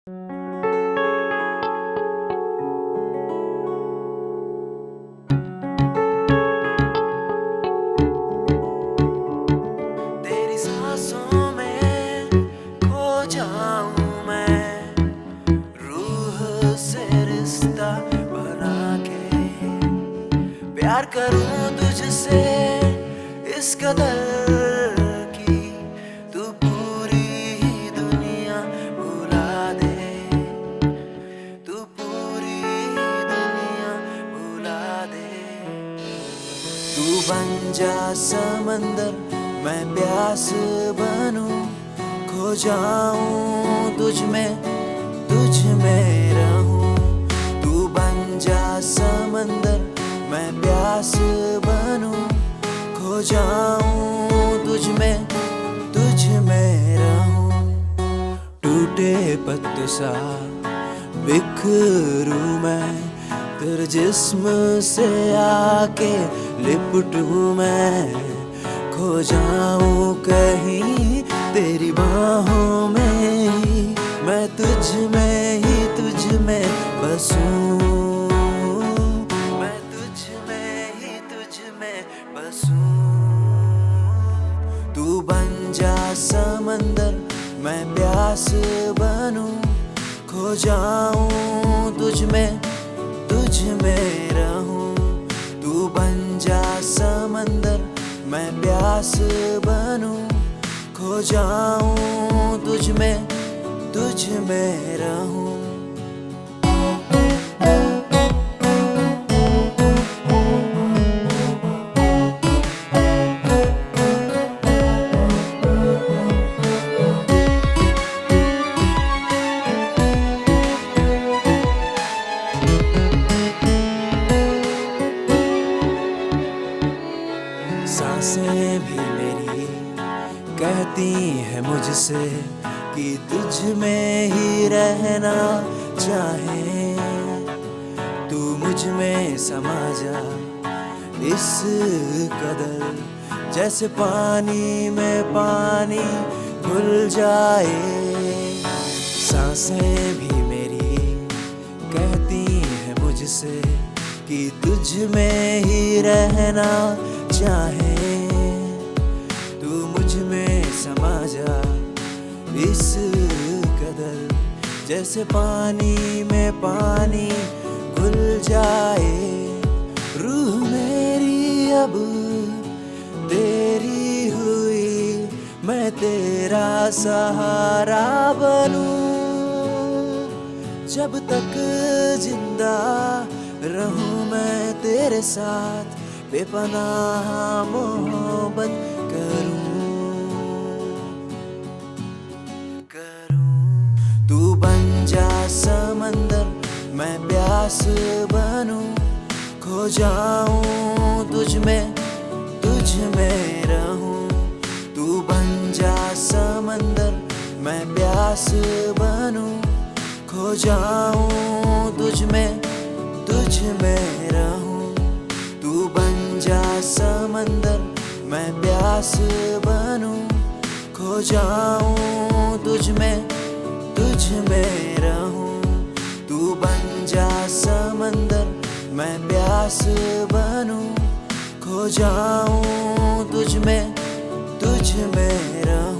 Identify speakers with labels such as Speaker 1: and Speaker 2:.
Speaker 1: तेरी सांसों में खो जाऊं मैं, रूह से रिश्ता बना के प्यार करूं तुझसे इस कदर की तू पूरी ही दुनिया भुला दे, तू पूरी ही दुनिया भुला दे। तू बन जा समंदर, मैं प्यास बनूं, खो जाऊं तुझ में रहूं। तू बन जा समंदर, मैं प्यास बनूं, खो जाऊं तुझ में रहूं। टूटे पत्तों सा बिखरूं मैं, तेरे जिस्म से आके लिपटूं मैं, खो जाऊं कहीं तेरी बाहों में ही, मैं तुझ में बसूं, मैं तुझ में बसूं। तू बन जा समंदर, मैं प्यास बनूं, खो जाऊं तुझ में रहूं। तू बन जा समंदर, मैं प्यास बनूं, खो जाऊं तुझ में रहूं। सांसें भी मेरी कहती है मुझसे कि तुझ में ही रहना चाहे, तू मुझ में समा जा इस कदर, जैसे पानी में पानी घुल जाए। सांसें भी मेरी कहती है मुझसे कि तुझ में ही रहना चाहे, तू मुझ में समा जा इस कदर, जैसे पानी में पानी घुल जाए। रूह मेरी अब तेरी हुई, मैं तेरा सहारा बनूं, जब तक जिंदा रहूं मैं तेरे साथ, बेपनाह मोहब्बत करूं। तू बन जा समंदर, मैं प्यास बनूं, खो जाऊं तुझ में रहूं। तू बन जा समंदर, मैं प्यास बनूं, खो जाऊं तुझ में रहूं। तू बन जा समंदर, मैं प्यास बनूं, खो जाऊं तुझ में रहूं। तू बन जा समंदर, मैं प्यास बनूं, खो जाऊं तुझ में रहूं।